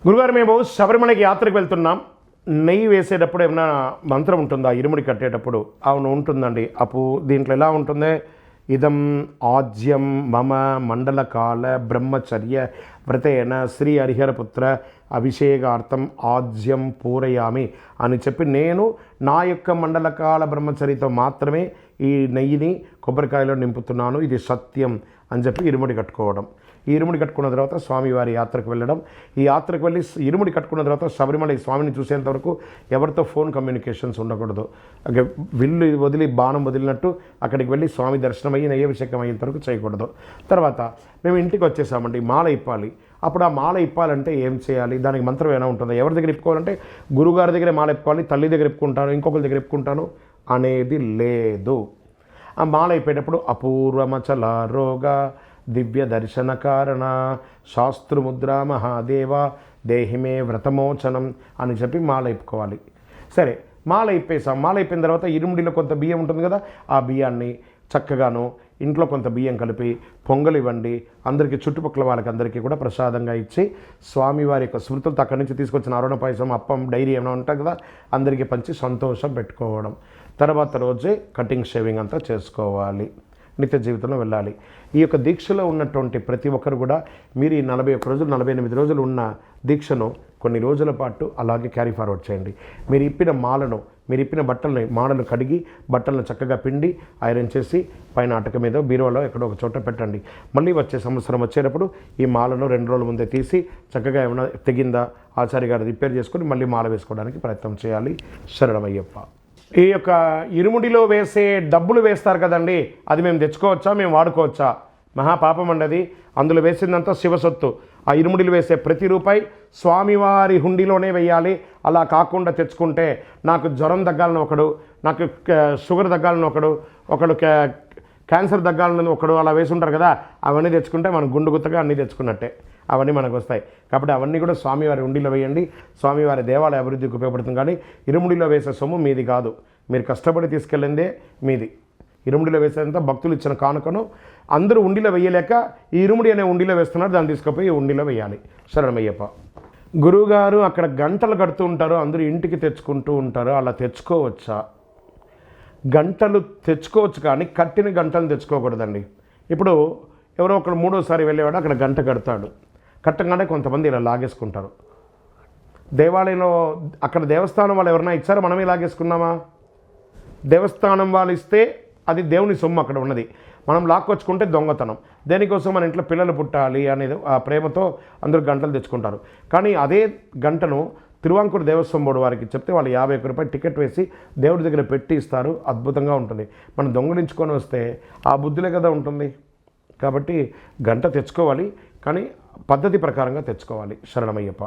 గురుగారు, మేము శబరిమలకి యాత్రకు వెళ్తున్నాం. నెయ్యి వేసేటప్పుడు ఏమైనా మంత్రం ఉంటుందా? ఇరుముడి కట్టేటప్పుడు? అవును, ఉంటుందండి. దీంట్లో ఎలా ఉంటుంది? ఇదం ఆజ్యం మమ మండలకాల బ్రహ్మచర్య వ్రతేన శ్రీ హరిహరపుత్ర అభిషేకార్థం ఆజ్యం పూరయామి అని చెప్పి, నేను నా యొక్క మండలకాల బ్రహ్మచర్యతో మాత్రమే ఈ నెయ్యిని కొబ్బరికాయలో నింపుతున్నాను, ఇది సత్యం అని చెప్పి ఇరుముడి కట్టుకోవడం. ఈ ఇరుముడి కట్టుకున్న తర్వాత స్వామివారి యాత్రకు వెళ్ళడం. ఈ యాత్రకు వెళ్ళి ఇరుముడి కట్టుకున్న తర్వాత శబరిమల స్వామిని చూసేంత వరకు ఎవరితో ఫోన్ కమ్యూనికేషన్స్ ఉండకూడదు. విల్లు వదిలి బాణం వదిలినట్టు అక్కడికి వెళ్ళి స్వామి దర్శనం అయ్యి నైవేద్యం అయ్యేంత వరకు చేయకూడదు. తర్వాత మేము ఇంటికి వచ్చేసామండి, మాల ఇప్పాలి. అప్పుడు ఆ మాల ఇప్పాలంటే ఏం చేయాలి? దానికి మంత్రం ఏమైనా ఉంటుందా? ఎవరి దగ్గర ఇప్పుకోవాలంటే గురుగారి దగ్గరే మాల ఇప్పుకోవాలి, తల్లి దగ్గర ఇప్పుకుంటాను, ఇంకొకరి దగ్గర ఇప్పుకుంటాను అనేది లేదు. ఆ మాల అయిపోయేటప్పుడు అపూర్వమచల రోగ దివ్య దర్శన కారణ శాస్త్రముద్ర మహాదేవ దేహిమే వ్రతమోచనం అని చెప్పి మాల ఇప్పుకోవాలి. సరే, మాల ఇప్పేసాం. మాల అయిపోయిన తర్వాత ఇరుముడిలో కొంత బియ్యం ఉంటుంది కదా, ఆ బియ్యాన్ని చక్కగాను ఇంట్లో కొంత బియ్యం కలిపి పొంగల్ ఇవ్వండి. అందరికీ, చుట్టుపక్కల వాళ్ళకి అందరికీ కూడా ప్రసాదంగా ఇచ్చి స్వామివారి యొక్క స్మృతులతో అక్కడి నుంచి తీసుకొచ్చిన అరుణ పాయసం, అప్పం, డైరీ ఏమైనా ఉంటాయి కదా, అందరికీ పంచి సంతోషం పెట్టుకోవడం. తర్వాత రోజే కటింగ్ షేవింగ్ అంతా చేసుకోవాలి. నిత్య జీవితంలో వెళ్ళాలి. ఈ యొక్క దీక్షలో ఉన్నటువంటి ప్రతి ఒక్కరు కూడా మీరు ఈ 41 రోజులు 48 రోజులు ఉన్న దీక్షను కొన్ని రోజుల పాటు అలాగే క్యారీ ఫార్వర్డ్ చేయండి. మీరు ఇప్పిన మాలను, మీరు ఇప్పిన బట్టలని, మాడలు కడిగి బట్టలను చక్కగా పిండి ఐరన్ చేసి పైన అటక మీద బీరువాలో ఎక్కడో ఒక చోట పెట్టండి. మళ్ళీ వచ్చే సంవత్సరం వచ్చేటప్పుడు ఈ మాలను 2 రోజుల ముందే తీసి చక్కగా ఏమైనా తెగిందా ఆచార్య గారు రిపేర్ చేసుకొని మళ్ళీ మాల వేసుకోవడానికి ప్రయత్నం చేయాలి. శరణమయ్యప్ప. ఈ యొక్క ఇరుముడిలో వేసే డబ్బులు వేస్తారు కదండి, అది మేము తెచ్చుకోవచ్చా, మేము వాడుకోవచ్చా? మహాపాపం అండి అది. అందులో వేసిందంతా శివసొత్తు. ఆ ఇరుముడిలు వేసే ప్రతి రూపాయి స్వామివారి హుండీలోనే వేయాలి. అలా కాకుండా తెచ్చుకుంటే, నాకు జ్వరం తగ్గాలని ఒకడు, నాకు షుగర్ తగ్గాలని ఒకడు క్యాన్సర్ తగ్గాలని ఒకడు అలా వేసుంటారు కదా, అవన్నీ తెచ్చుకుంటే మనం గుండు గుత్తగా అన్నీ తెచ్చుకున్నట్టే. అవన్నీ మనకు వస్తాయి. కాబట్టి అవన్నీ కూడా స్వామివారి హుండీలో వేయండి. స్వామివారి దేవాలయ అభివృద్ధికి ఉపయోగపడుతుంది. కానీ ఇరుముడిలో వేసే సొమ్ము మీది కాదు, మీరు కష్టపడి తీసుకెళ్ళిందే మీది. ఇరుముడిలో వేసేంత భక్తులు ఇచ్చిన కానుకను అందరూ ఉండిలో వేయలేక ఈ ఇరుముడి అనే ఉండిలో వేస్తున్నారు, దాన్ని తీసుకుపోయి ఉండిలో వేయాలి. శరణమయ్యప్ప. గురువుగారు, అక్కడ గంటలు కడుతూ ఉంటారు, అందరూ ఇంటికి తెచ్చుకుంటూ ఉంటారు, అలా తెచ్చుకోవచ్చా? గంటలు తెచ్చుకోవచ్చు కానీ కట్టిన గంటలు తెచ్చుకోకూడదండి. ఇప్పుడు ఎవరో ఒకరు మూడోసారి వెళ్ళేవాడు అక్కడ గంట కడతాడు, కట్టంగానే కొంతమంది ఇలా లాగేసుకుంటారు. దేవాలయంలో అక్కడ దేవస్థానం వాళ్ళు ఎవరైనా ఇచ్చారో మనమే లాగేసుకున్నామా? దేవస్థానం వాళ్ళు ఇస్తే అది దేవుని సొమ్ము అక్కడ ఉన్నది, మనం లాక్కొచ్చుకుంటే దొంగతనం. దేనికోసం మన ఇంట్లో పిల్లలు పుట్టాలి అనేది ఆ ప్రేమతో అందరూ గంటలు తెచ్చుకుంటారు. కానీ అదే గంటను తిరువాంకూరు దేవస్వం బోర్డు వారికి చెప్తే వాళ్ళు 51 రూపాయలు టికెట్ వేసి దేవుడి దగ్గర పెట్టి ఇస్తారు. అద్భుతంగా ఉంటుంది. మనం దొంగలించుకొని వస్తే ఆ బుద్ధులే కదా ఉంటుంది. కాబట్టి గంట తెచ్చుకోవాలి, కానీ పద్ధతి ప్రకారంగా తెచ్చుకోవాలి. శరణమయ్యప్ప.